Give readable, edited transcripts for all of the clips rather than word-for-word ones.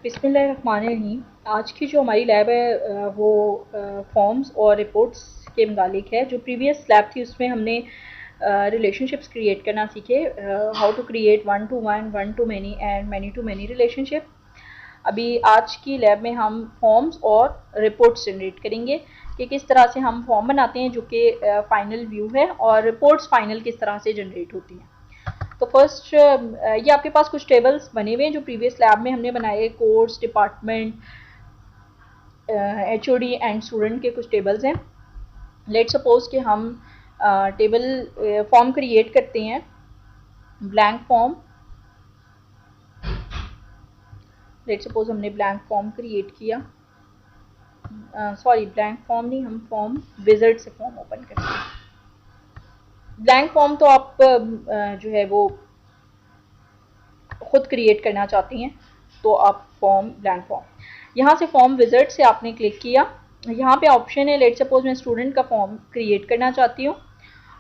बिस्मिल्लाहिर्रहमानिर्रहीम। आज की जो हमारी लैब है वो फॉर्म्स और रिपोर्ट्स के मुतालिक है। जो प्रीवियस लैब थी उसमें हमने रिलेशनशिप्स क्रिएट करना सीखे, how to create one to one, one to many and many to many relationship. अभी आज की लैब में हम फॉर्म्स और रिपोर्ट्स जनरेट करेंगे कि किस तरह से हम फॉर्म बनाते हैं जो कि फाइनल व्यू है, और रिपोर्ट्स फाइनल किस तरह से जनरेट होती हैं। तो फर्स्ट ये आपके पास कुछ टेबल्स बने हुए हैं जो प्रीवियस लैब में हमने बनाए, course, department, HOD and student के कुछ टेबल्स हैं। लेट सपोज कि हम टेबल फॉर्म क्रिएट करते हैं, ब्लैंक फॉर्म। लेट सपोज हमने ब्लैंक फॉर्म क्रिएट किया, सॉरी ब्लैंक फॉर्म नहीं, हम फॉर्म विज़ार्ड से फॉर्म ओपन करते हैं। ब्लैंक फॉर्म तो आप जो है वो खुद क्रिएट करना चाहती हैं तो आप फॉर्म ब्लैंक फॉर्म, यहाँ से फॉर्म विज़ार्ड से आपने क्लिक किया। यहाँ पे ऑप्शन है, लेट सपोज मैं स्टूडेंट का फॉर्म क्रिएट करना चाहती हूँ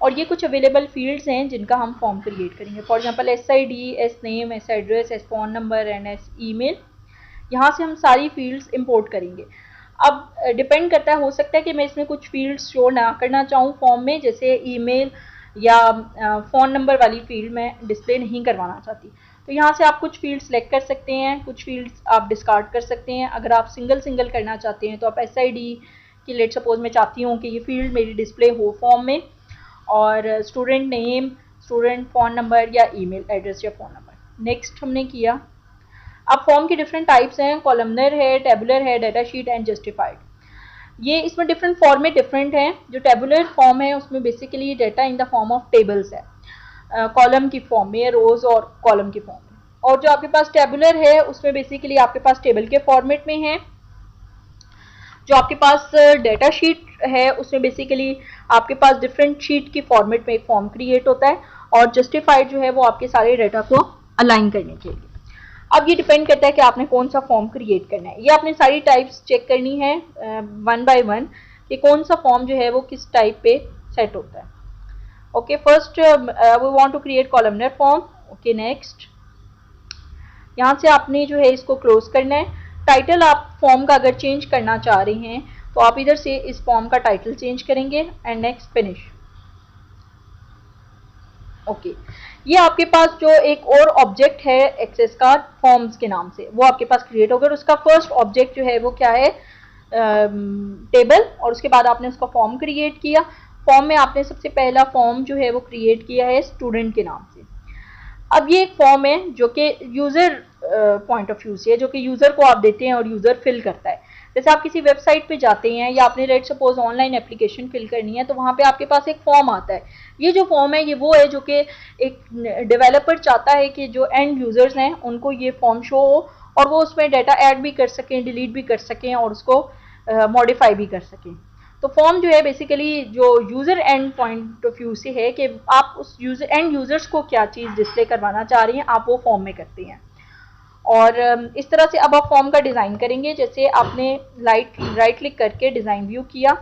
और ये कुछ अवेलेबल फील्ड्स हैं जिनका हम फॉर्म क्रिएट करेंगे। For example SID, S name, S address, S phone number and S email. यहाँ से हम सारी फील्ड्स इंपोर्ट करेंगे। अब डिपेंड करता है, हो सकता है कि मैं इसमें कुछ फील्ड्स शो ना करना चाहूँ फॉर्म में, जैसे ईमेल या फ़ोन नंबर वाली फील्ड मैं डिस्प्ले नहीं करवाना चाहती। तो यहाँ से आप कुछ फील्ड सेलेक्ट कर सकते हैं, कुछ फील्ड्स आप डिस्कार्ड कर सकते हैं। अगर आप सिंगल करना चाहते हैं तो आप SID की, लेट सपोज मैं चाहती हूँ कि ये फील्ड मेरी डिस्प्ले हो फॉर्म में, और student name, student phone number या ईमेल एड्रेस या फ़ोन नंबर। नेक्स्ट हमने किया। अब फॉर्म की डिफरेंट टाइप्स हैं, कॉलमनर है, टेबुलर है, डाटा शीट एंड जस्टिफाइड। ये इसमें डिफरेंट फॉर्मेट डिफरेंट हैं। जो टेबुलर फॉर्म है उसमें basically data in the form of tables है, कॉलम की फॉर्म में, रोज और कॉलम की फॉर्म में। और जो आपके पास टेबुलर है उसमें बेसिकली आपके पास टेबल के फॉर्मेट में है। जो आपके पास डाटा शीट है उसमें बेसिकली आपके पास डिफरेंट शीट की फॉर्मेट में एक फॉर्म क्रिएट होता है, और जस्टिफाइड जो है वो आपके सारे डाटा को अलाइन करने के लिए। अब ये डिपेंड करता है कि आपने कौन सा फॉर्म क्रिएट करना है। ये आपने सारी टाइप्स चेक करनी है वन बाय वन कि कौन सा फॉर्म जो है वो किस टाइप पे सेट होता है। Okay, first we want to create columnar form. Okay, next यहाँ से आपने जो है इसको क्लोज करना है। टाइटल आप फॉर्म का अगर चेंज करना चाह रहे हैं तो आप इधर से इस फॉर्म का टाइटल चेंज करेंगे एंड नेक्स्ट फिनिश। ओके, ये आपके पास जो एक और ऑब्जेक्ट है एक्सेस का फॉर्म्स के नाम से, वो आपके पास क्रिएट होगा। उसका फर्स्ट ऑब्जेक्ट जो है वो क्या है, टेबल, और उसके बाद आपने उसका फॉर्म क्रिएट किया। फॉर्म में आपने सबसे पहला फॉर्म जो है वो क्रिएट किया है स्टूडेंट के नाम से। अब ये एक फॉर्म है जो कि यूज़र पॉइंट ऑफ व्यू से है, जो कि यूज़र को आप देते हैं और यूज़र फिल करता है। जैसे आप किसी वेबसाइट पे जाते हैं या आपने let suppose online application fill करनी है तो वहाँ पे आपके पास एक फॉर्म आता है। ये जो फॉर्म है ये वो है जो कि एक डेवलपर चाहता है कि जो एंड यूज़र्स हैं उनको ये फॉर्म शो हो और वो उसमें डाटा ऐड भी कर सकें, डिलीट भी कर सकें और उसको मॉडिफाई भी कर सकें। तो फॉर्म जो है बेसिकली जो user and point of view से है कि आप उस यूज़र एंड यूज़र्स को क्या चीज़ डिस्प्ले करवाना चाह रही हैं, आप वो फॉर्म में करते हैं। और इस तरह से अब आप फॉर्म का डिज़ाइन करेंगे। जैसे आपने राइट क्लिक करके डिज़ाइन व्यू किया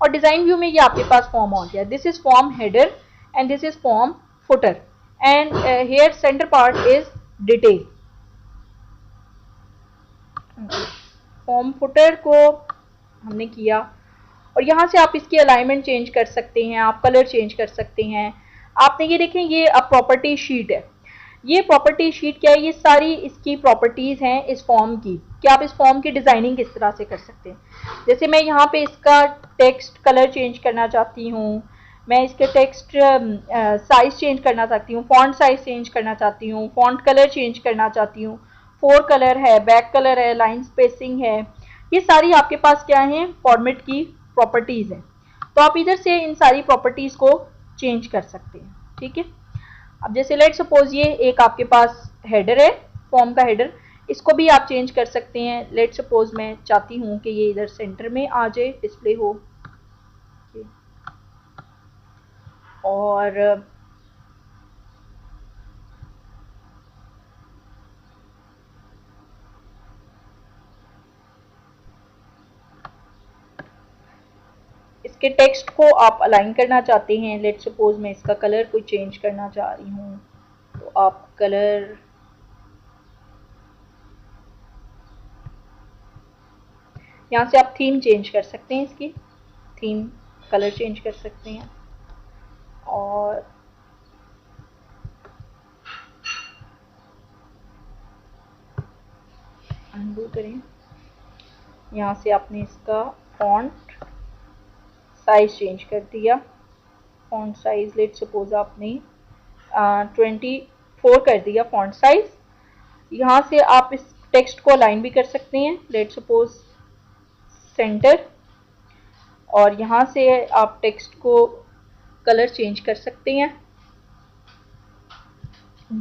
और डिज़ाइन व्यू में ये आपके पास फॉर्म आ गया। This is form header and this is form footer and here centre part is detail. Form footer को हमने किया और यहाँ से आप इसकी अलाइनमेंट चेंज कर सकते हैं, आप कलर चेंज कर सकते हैं। आपने ये देखें, ये अब प्रॉपर्टी शीट है। ये प्रॉपर्टी शीट क्या है, ये सारी इसकी प्रॉपर्टीज़ हैं इस फॉर्म की कि आप इस फॉर्म की डिज़ाइनिंग किस तरह से कर सकते हैं। जैसे मैं यहाँ पे इसका टेक्स्ट कलर चेंज करना चाहती हूँ, मैं इसके टेक्स्ट साइज़ चेंज करना चाहती हूँ, फॉन्ट साइज़ चेंज करना चाहती हूँ, फॉन्ट कलर चेंज करना चाहती हूँ, फोर कलर है, बैक कलर है, लाइन स्पेसिंग है। ये सारी आपके पास क्या है, फॉर्मेट की प्रॉपर्टीज़ हैं। तो आप इधर से इन सारी प्रॉपर्टीज़ को चेंज कर सकते हैं। ठीक है, अब जैसे लेट सपोज ये एक आपके पास हेडर है, फॉर्म का हेडर, इसको भी आप चेंज कर सकते हैं। लेट सपोज मैं चाहती हूँ कि ये इधर सेंटर में आ जाए, डिस्प्ले हो। और इसके टेक्स्ट को आप अलाइन करना चाहते हैं। लेट सपोज मैं इसका कलर कोई चेंज करना चाह रही हूँ तो आप कलर यहाँ से आप थीम चेंज कर सकते हैं, इसकी थीम कलर चेंज कर सकते हैं और अनडू करें। यहाँ से आपने इसका फॉन्ट साइज चेंज कर दिया। फॉन्ट साइज लेट सपोज आपने 24 कर दिया फॉन्ट साइज। यहाँ से आप इस टेक्स्ट को अलाइन भी कर सकते हैं, लेट सपोज सेंटर, और यहाँ से आप टेक्स्ट को कलर चेंज कर सकते हैं।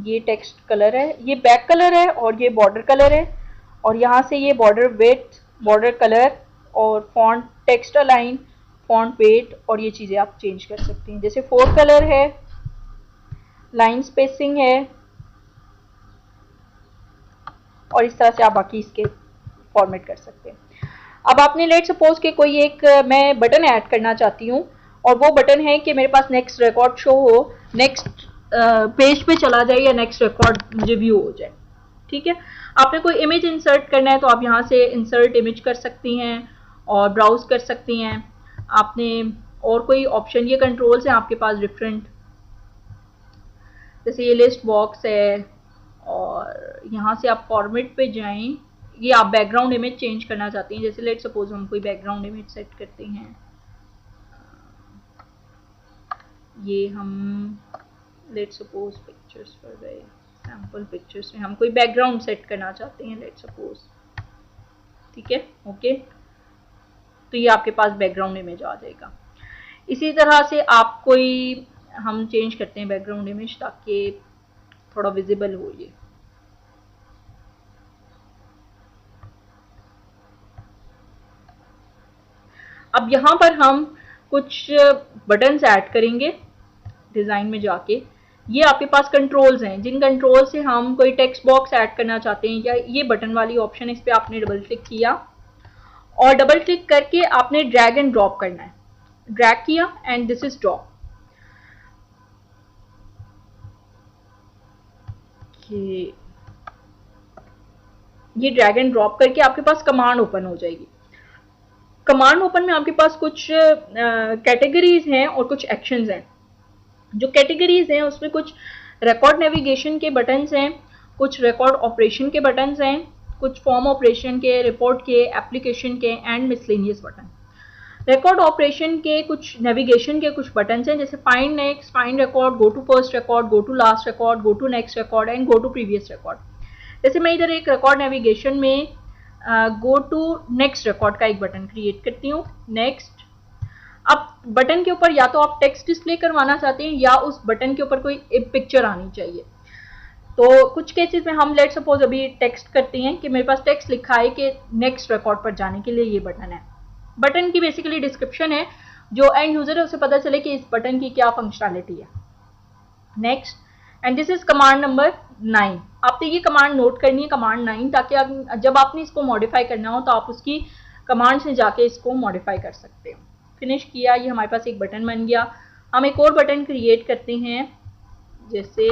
ये टेक्स्ट कलर है, ये बैक कलर है और ये बॉर्डर कलर है, और यहाँ से ये बॉर्डर वेट, बॉर्डर कलर और font text align, font weight और ये चीज़ें आप चेंज कर सकते हैं। जैसे 4 कलर है, लाइन स्पेसिंग है, और इस तरह से आप बाकी इसके फॉर्मेट कर सकते हैं। अब आपने लेट सपोज के कोई एक मैं बटन ऐड करना चाहती हूँ और वो बटन है कि मेरे पास नेक्स्ट रिकॉर्ड शो हो, नेक्स्ट पेज पे चला जाए या नेक्स्ट रिकॉर्ड मुझे व्यू हो जाए। ठीक है, आपने कोई इमेज इंसर्ट करना है तो आप यहाँ से इंसर्ट इमेज कर सकती हैं और ब्राउज कर सकती हैं। आपने और कोई ऑप्शन, ये कंट्रोल्स हैं आपके पास डिफरेंट, जैसे ये लिस्ट बॉक्स है, और यहाँ से आप फॉर्मेट पे जाएं। ये आप बैकग्राउंड इमेज चेंज करना चाहते हैं, जैसे लेट सपोज हम कोई बैकग्राउंड इमेज सेट करते हैं। ये हम लेट सपोज पिक्चर्स पर गए, सैम्पल पिक्चर्स में हम कोई बैकग्राउंड सेट करना चाहते हैं लेट सपोज। ठीक है, ओके, तो ये आपके पास बैकग्राउंड इमेज आ जाएगा। इसी तरह से आप कोई, हम चेंज करते हैं बैकग्राउंड इमेज ताकि थोड़ा विजिबल हो ये। अब यहाँ पर हम कुछ बटन्स ऐड करेंगे डिज़ाइन में जाके। ये आपके पास कंट्रोल्स हैं, जिन कंट्रोल से हम कोई टेक्स्ट बॉक्स ऐड करना चाहते हैं, या ये बटन वाली ऑप्शन, इस पर आपने डबल क्लिक किया और डबल क्लिक करके आपने ड्रैग एंड ड्रॉप करना है। ड्रैग किया एंड दिस इज ड्रॉप। ये ड्रैग एंड ड्रॉप करके आपके पास कमांड ओपन हो जाएगी। कमांड ओपन में आपके पास कुछ कैटेगरीज हैं और कुछ एक्शंस हैं। जो कैटेगरीज हैं उसमें कुछ रिकॉर्ड नेविगेशन के बटन्स हैं, कुछ रिकॉर्ड ऑपरेशन के बटन्स हैं, कुछ फॉर्म ऑपरेशन के, रिपोर्ट के, एप्लीकेशन के and miscellaneous button. Record operation के कुछ, नेविगेशन के कुछ बटन्स हैं, जैसे find next, find record, go to first record, go to last record, go to next record and go to previous record. जैसे मैं इधर एक रिकॉर्ड नेविगेशन में गो टू नेक्स्ट रिकॉर्ड का एक बटन क्रिएट करती हूँ, नेक्स्ट। अब बटन के ऊपर या तो आप टेक्स्ट डिस्प्ले करवाना चाहते हैं या उस बटन के ऊपर कोई पिक्चर आनी चाहिए। तो कुछ केसेस में हम लेट सपोज अभी टेक्स्ट करते हैं कि मेरे पास टेक्स्ट लिखा है कि नेक्स्ट रिकॉर्ड पर जाने के लिए ये बटन है। बटन की बेसिकली डिस्क्रिप्शन है, जो एंड यूजर है उसे पता चले कि इस बटन की क्या फंक्शनैलिटी है। Next, and this is command number 9। आपने ये कमांड नोट करनी है, कमांड 9, ताकि जब आपने इसको मॉडिफाई करना हो तो आप उसकी कमांड से जाके इसको मॉडिफाई कर सकते हो। फिनिश किया, ये हमारे पास एक बटन बन गया। हम एक और बटन क्रिएट करते हैं, जैसे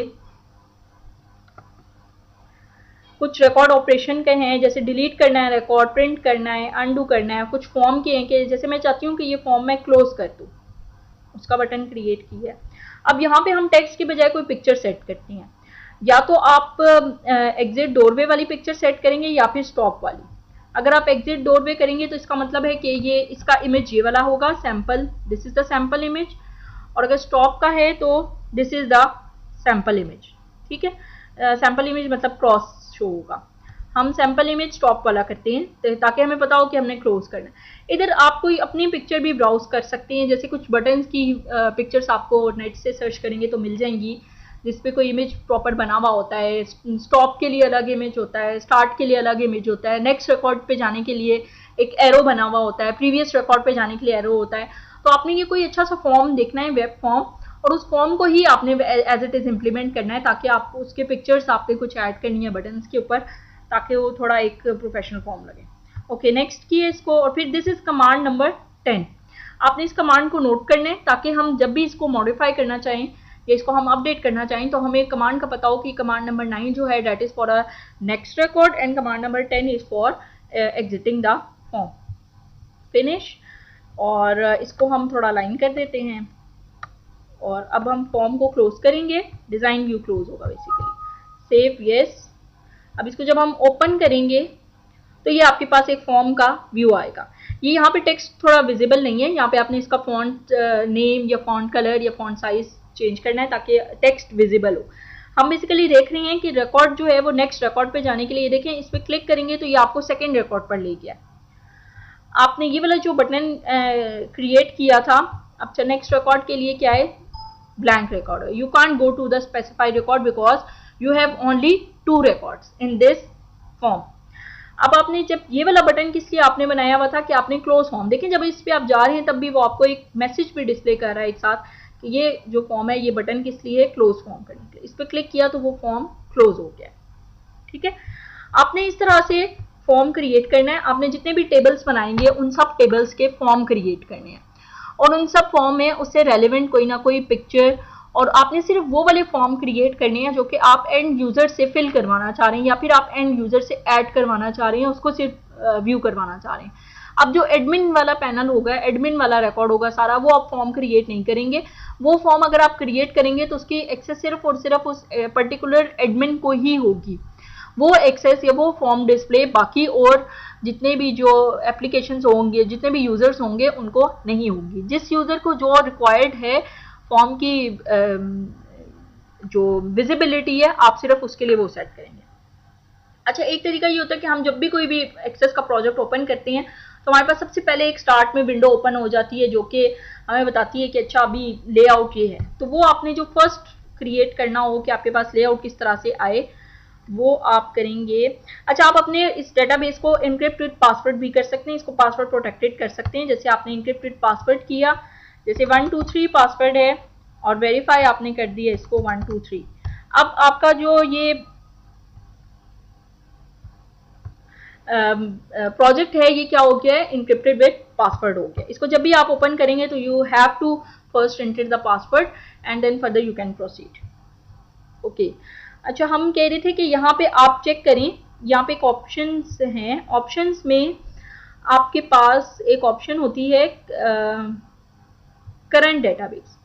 कुछ रिकॉर्ड ऑपरेशन के हैं, जैसे डिलीट करना है रिकॉर्ड, प्रिंट करना है, अनडू करना है। कुछ फॉर्म के हैं कि जैसे मैं चाहती हूँ कि ये फॉर्म मैं क्लोज कर दूँ, उसका बटन क्रिएट किया। अब यहाँ पे हम टेक्स्ट की बजाय कोई पिक्चर सेट करती हैं, या तो आप एग्जिट डोरवे वाली पिक्चर सेट करेंगे या फिर स्टॉप वाली। अगर आप एग्जिट डोरवे करेंगे तो इसका मतलब है कि ये इसका इमेज ये वाला होगा, sample, this is the sample image. और अगर स्टॉप का है तो this is the sample image. ठीक है, सैंपल इमेज मतलब क्रॉस शो होगा। हम सैंपल इमेज स्टॉप वाला करते हैं ताकि हमें पता हो कि हमने क्लोज करना है। इधर आप कोई अपनी पिक्चर भी ब्राउज कर सकते हैं, जैसे कुछ बटन्स की पिक्चर्स आपको नेट से सर्च करेंगे तो मिल जाएंगी, जिसपे कोई इमेज प्रॉपर बना हुआ होता है। स्टॉप के लिए अलग इमेज होता है, स्टार्ट के लिए अलग इमेज होता है, नेक्स्ट रिकॉर्ड पे जाने के लिए एक एरो बना हुआ होता है, प्रीवियस रिकॉर्ड पे जाने के लिए एरो होता है। तो आपने ये कोई अच्छा सा फॉर्म देखना है, वेब फॉर्म, और उस फॉर्म को ही आपने एज इट इज इम्प्लीमेंट करना है, ताकि आपको उसके पिक्चर्स आपने कुछ ऐड करनी है बटन्स के ऊपर, ताकि वो थोड़ा एक प्रोफेशनल फॉर्म लगे। ओके, नेक्स्ट किए इसको, और फिर दिस इज कमांड नंबर 10। आपने इस कमांड को नोट करना है ताकि हम जब भी इसको मॉडिफाई करना चाहें या इसको हम अपडेट करना चाहें तो हमें कमांड का पता हो कि कमांड नंबर 9 जो है that is for a next record and command number 10 is for exiting the form. Finish, और इसको हम थोड़ा लाइन कर देते हैं। और अब हम फॉर्म को क्लोज करेंगे, डिज़ाइन व्यू क्लोज होगा बेसिकली। Save yes. अब इसको जब हम ओपन करेंगे तो ये आपके पास एक फॉर्म का व्यू आएगा। ये यहाँ पे टेक्स्ट थोड़ा विजिबल नहीं है, यहाँ पे आपने इसका फॉन्ट नेम या फॉन्ट कलर या फॉन्ट साइज चेंज करना है ताकि टेक्स्ट विजिबल हो। हम बेसिकली देख रहे हैं कि रिकॉर्ड जो है वो नेक्स्ट रिकॉर्ड पे जाने के लिए देखें इस पर क्लिक करेंगे तो ये आपको सेकेंड रिकॉर्ड पर ले गया। आपने ये वाला जो बटन क्रिएट किया था, अब नेक्स्ट रिकॉर्ड के लिए क्या है, blank record. You can't go to the specified record because you have only 2 records in this form. अब आपने जब ये वाला बटन किस लिए आपने बनाया हुआ था कि आपने क्लोज फॉर्म, देखें जब इस पे आप जा रहे हैं तब भी वो आपको एक मैसेज भी डिस्प्ले कर रहा है एक साथ कि ये जो फॉर्म है ये बटन किस लिए है, क्लोज फॉर्म करने के लिए। इस पर क्लिक किया तो वो फॉर्म क्लोज हो गया। ठीक है, आपने इस तरह से फॉर्म क्रिएट करना है। आपने जितने भी टेबल्स बनाएंगे उन सब टेबल्स के फॉर्म क्रिएट करने हैं और उन सब फॉर्म में उससे रेलेवेंट कोई ना कोई पिक्चर, और आपने सिर्फ वो वाले फॉर्म क्रिएट करने हैं जो कि आप एंड यूजर से फिल करवाना चाह रहे हैं या फिर आप एंड यूजर से ऐड करवाना चाह रहे हैं, उसको सिर्फ व्यू करवाना चाह रहे हैं। अब जो एडमिन वाला पैनल होगा, एडमिन वाला रिकॉर्ड होगा सारा, वो आप फॉर्म क्रिएट नहीं करेंगे। वो फॉर्म अगर आप क्रिएट करेंगे तो उसकी एक्सेस सिर्फ और सिर्फ उस पर्टिकुलर एडमिन को ही होगी। वो एक्सेस या वो फॉर्म डिस्प्ले बाकी और जितने भी जो एप्लीकेशंस होंगे, जितने भी यूजर्स होंगे उनको नहीं होगी। जिस यूजर को जो रिक्वायर्ड है फॉर्म की जो विजिबिलिटी है, आप सिर्फ उसके लिए वो सेट करेंगे। अच्छा, एक तरीका ये होता है कि हम जब भी कोई भी एक्सेस का प्रोजेक्ट ओपन करते हैं तो हमारे पास सबसे पहले एक स्टार्ट में विंडो ओपन हो जाती है जो कि हमें बताती है कि अच्छा अभी लेआउट ये है। तो वो आपने जो फर्स्ट क्रिएट करना हो कि आपके पास लेआउट किस तरह से आए वो आप करेंगे। अच्छा, आप अपने इस डेटाबेस को एनक्रिप्ट विद पासवर्ड भी कर सकते हैं, इसको पासवर्ड प्रोटेक्टेड कर सकते हैं। जैसे आपने एनक्रिप्ट विद पासवर्ड किया, जैसे 123 पासवर्ड है और वेरीफाई आपने कर दिया इसको 123। अब आपका जो ये प्रोजेक्ट है ये क्या हो गया है, एनक्रिप्टेड विद पासवर्ड हो गया। इसको जब भी आप ओपन करेंगे तो you have to first enter the password and then further you can proceed. Okay, अच्छा, हम कह रहे थे कि यहाँ पे आप चेक करें, यहाँ पे एक ऑप्शंस हैं। ऑप्शंस में आपके पास एक ऑप्शन होती है करंट डेटाबेस।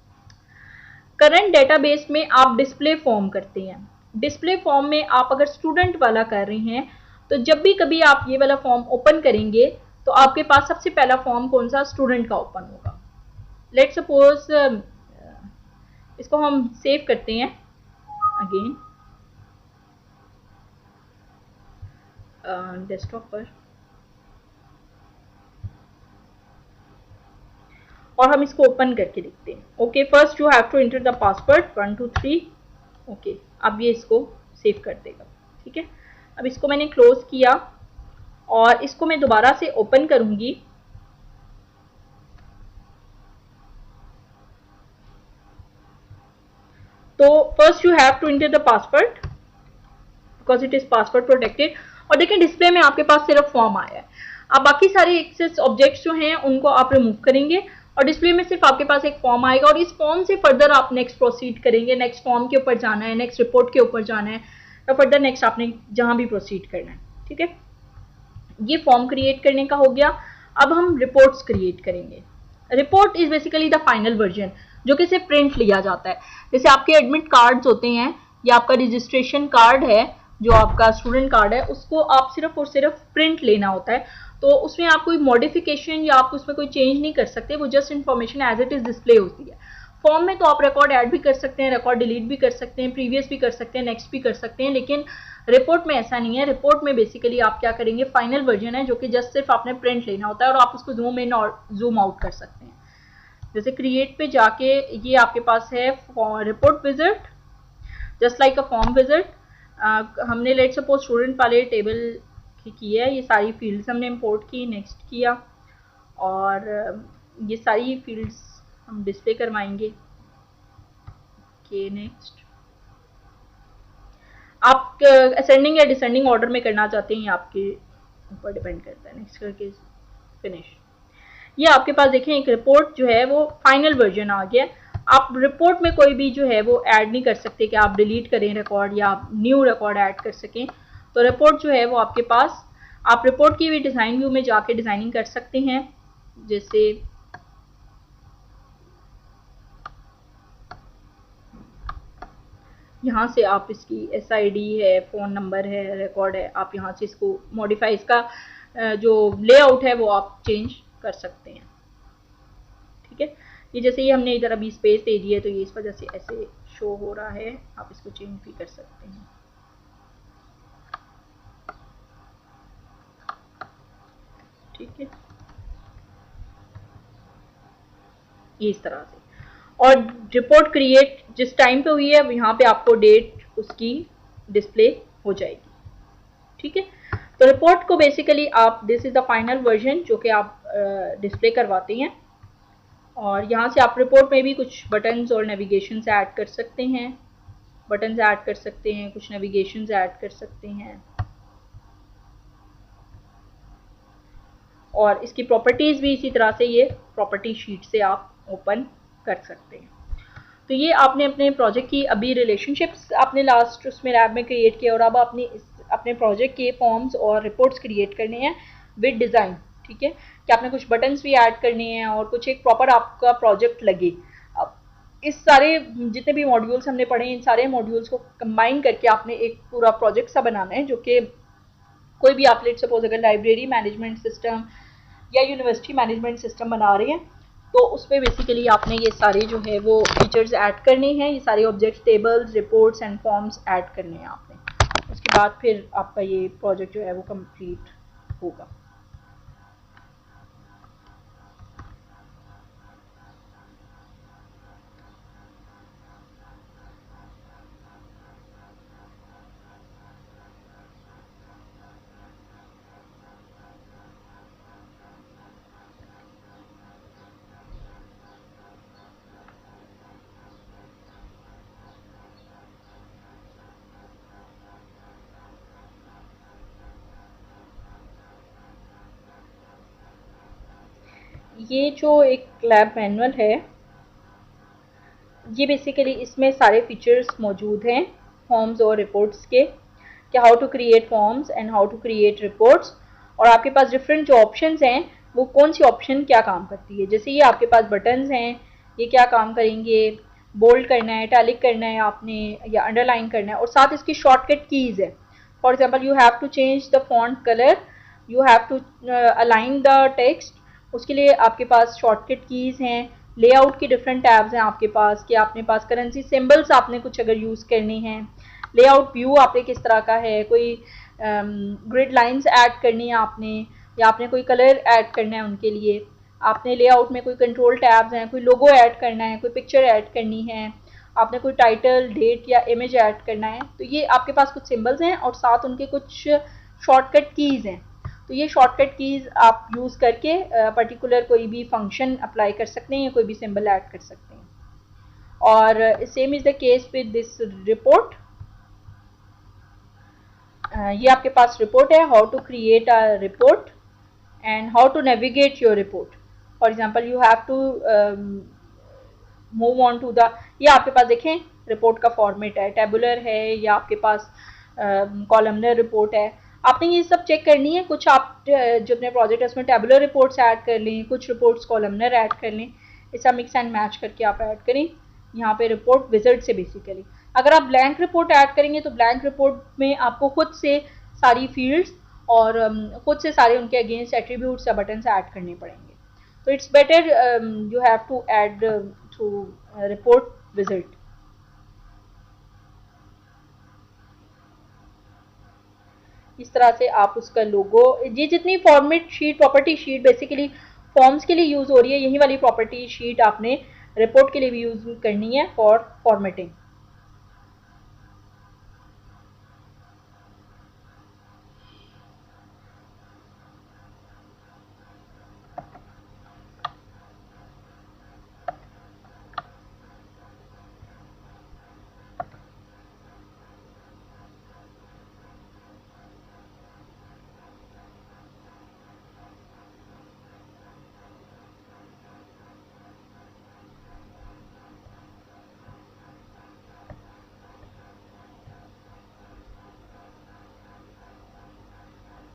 करंट डेटाबेस में आप डिस्प्ले फॉर्म करते हैं। डिस्प्ले फॉर्म में आप अगर स्टूडेंट वाला कर रहे हैं तो जब भी कभी आप ये वाला फॉर्म ओपन करेंगे तो आपके पास सबसे पहला फॉर्म कौन सा, स्टूडेंट का ओपन होगा। लेट्स सपोज इसको हम सेव करते हैं अगेन डेस्कटॉप पर, और हम इसको ओपन करके देखते हैं। Okay, first you have to enter the password 123। Okay, अब ये इसको सेव कर देगा। ठीक है, अब इसको मैंने क्लोज किया और इसको मैं दोबारा से ओपन करूंगी। तो first you have to enter the password because it is password protected. और देखिए डिस्प्ले में आपके पास सिर्फ फॉर्म आया है। अब बाकी सारे एक्सेस ऑब्जेक्ट्स जो हैं उनको आप रिमूव करेंगे और डिस्प्ले में सिर्फ आपके पास एक फॉर्म आएगा और इस फॉर्म से फर्दर आप नेक्स्ट प्रोसीड करेंगे। नेक्स्ट फॉर्म के ऊपर जाना है, नेक्स्ट रिपोर्ट के ऊपर जाना है या फर्दर नेक्स्ट आपने जहां भी प्रोसीड करना है। ठीक है, ये फॉर्म क्रिएट करने का हो गया। अब हम रिपोर्ट्स क्रिएट करेंगे। Report is basically the final version जो कि सिर्फ प्रिंट लिया जाता है। जैसे आपके एडमिट कार्ड्स होते हैं या आपका रजिस्ट्रेशन कार्ड है, जो आपका स्टूडेंट कार्ड है, उसको आप सिर्फ और सिर्फ प्रिंट लेना होता है। तो उसमें आप कोई मॉडिफिकेशन या आप उसमें कोई चेंज नहीं कर सकते, वो just information as it is display होती है। फॉर्म में तो आप रिकॉर्ड ऐड भी कर सकते हैं, रिकॉर्ड डिलीट भी कर सकते हैं, प्रीवियस भी कर सकते हैं, नेक्स्ट भी कर सकते हैं, लेकिन रिपोर्ट में ऐसा नहीं है। रिपोर्ट में बेसिकली आप क्या करेंगे, फाइनल वर्जन है जो कि जस्ट सिर्फ आपने प्रिंट लेना होता है और आप उसको जूम इन और जूम आउट कर सकते हैं। जैसे क्रिएट पे जाके ये आपके पास है report visit, just like a form visit. हमने लेट सपोज स्टूडेंट वाले टेबल की है, ये सारी फील्ड्स हमने इंपोर्ट की, नेक्स्ट किया और ये सारी फील्ड्स हम डिस्प्ले करवाएंगे। Okay, next. आप असेंडिंग या डिसेंडिंग ऑर्डर में करना चाहते हैं, ये आपके ऊपर डिपेंड करता है। नेक्स्ट करके फिनिश। ये आपके पास देखें एक रिपोर्ट जो है वो फाइनल वर्जन आ गया। आप रिपोर्ट में कोई भी जो है वो ऐड नहीं कर सकते कि आप डिलीट करें रिकॉर्ड या आप न्यू रिकॉर्ड ऐड कर सकें। तो रिपोर्ट जो है वो आपके पास, आप रिपोर्ट की भी डिज़ाइन व्यू में जाके डिज़ाइनिंग कर सकते हैं। जैसे यहाँ से आप इसकी SID है, फ़ोन नंबर है, रिकॉर्ड है, आप यहाँ से इसको मॉडिफाई, इसका जो लेआउट है वो आप चेंज कर सकते हैं। ठीक है, ये जैसे ये हमने इधर अभी स्पेस दे दी है तो ये इस वजह से ऐसे शो हो रहा है, आप इसको चेंज भी कर सकते हैं। ठीक है, ये इस तरह से। और रिपोर्ट क्रिएट जिस टाइम पे हुई है यहाँ पे आपको डेट उसकी डिस्प्ले हो जाएगी। ठीक है, तो रिपोर्ट को बेसिकली आप, this is the final version जो कि आप डिस्प्ले करवाते हैं। और यहाँ से आप रिपोर्ट में भी कुछ बटन्स और नेविगेशन ऐड कर सकते हैं, बटन्स ऐड कर सकते हैं, कुछ नेविगेशन ऐड कर सकते हैं। और इसकी प्रॉपर्टीज़ भी इसी तरह से ये प्रॉपर्टी शीट से आप ओपन कर सकते हैं। तो ये आपने अपने प्रोजेक्ट की अभी रिलेशनशिप्स आपने लास्ट उसमें लैब में क्रिएट किया, और अब आपने अपने प्रोजेक्ट के फॉर्म्स और रिपोर्ट्स क्रिएट करने हैं विद डिज़ाइन। ठीक है, कि आपने कुछ बटन्स भी ऐड करने हैं और कुछ एक प्रॉपर आपका प्रोजेक्ट लगे। अब इस सारे जितने भी मॉड्यूल्स हमने पढ़े, इन सारे मॉड्यूल्स को कंबाइन करके आपने एक पूरा प्रोजेक्ट सा बनाना है, जो कि कोई भी आप लेट सपोज अगर लाइब्रेरी मैनेजमेंट सिस्टम या यूनिवर्सिटी मैनेजमेंट सिस्टम बना रहे हैं तो उसमें बेसिकली आपने ये सारे जो है वो फीचर्स ऐड करने हैं, ये सारे objects, tables, reports and forms add करने हैं आपने। उसके बाद फिर आपका ये प्रोजेक्ट जो है वो कंप्लीट होगा। ये जो एक लैब मैनुअल है, ये बेसिकली इसमें सारे फीचर्स मौजूद हैं फॉर्म्स और रिपोर्ट्स के, कि how to create forms and how to create reports. और आपके पास डिफरेंट जो ऑप्शंस हैं वो कौन सी ऑप्शन क्या काम करती है। जैसे ये आपके पास बटन्स हैं, ये क्या काम करेंगे, बोल्ड करना है, इटैलिक करना है आपने, या अंडरलाइन करना है, और साथ इसकी शॉर्टकट कीज़ है। For example you have to change the font colour, you have to align the text, उसके लिए आपके पास शॉर्टकट कीज़ हैं। लेआउट की डिफरेंट टैब्स हैं आपके पास, कि आपने पास करेंसी सिंबल्स आपने कुछ अगर यूज़ करने हैं, लेआउट व्यू आपने किस तरह का है, कोई ग्रिड लाइंस ऐड करनी है आपने, या आपने कोई कलर ऐड करना है उनके लिए, आपने लेआउट में कोई कंट्रोल टैब्स हैं, कोई लोगो ऐड करना है, कोई पिक्चर ऐड करनी है, आपने कोई टाइटल, डेट या इमेज ऐड करना है। तो ये आपके पास कुछ सिंबल्स हैं और साथ उनके कुछ शॉर्टकट कीज़ हैं। तो ये शॉर्टकट कीज़ आप यूज़ करके पर्टिकुलर कोई भी फंक्शन अप्लाई कर सकते हैं या कोई भी सिंबल ऐड कर सकते हैं। और same is the case with this report. ये आपके पास रिपोर्ट है, how to create a report and how to navigate your report. For example you have to move on to the, ये आपके पास देखें रिपोर्ट का फॉर्मेट है, टेबुलर है या आपके पास कॉलमनर रिपोर्ट है। आपने ये सब चेक करनी है। कुछ आप जो अपने प्रोजेक्ट है उसमें टेबुलर रिपोर्ट्स ऐड कर लें, कुछ रिपोर्ट्स कॉलमनर ऐड कर लें, ऐसा मिक्स एंड मैच करके आप ऐड करें यहाँ पे रिपोर्ट विज़ार्ड से। बेसिकली अगर आप ब्लैंक रिपोर्ट ऐड करेंगे तो ब्लैंक रिपोर्ट में आपको खुद से सारी फील्ड्स और खुद से सारे उनके अगेंस्ट एट्रीब्यूट्स या बटन्स ऐड करने पड़ेंगे। तो it's better you have to add through report wizard. इस तरह से आप उसका लोगो, ये जितनी format sheet, property sheet basically forms के लिए यूज़ हो रही है, यही वाली प्रॉपर्टी शीट आपने रिपोर्ट के लिए भी यूज़ करनी है फॉर फॉर्मेटिंग।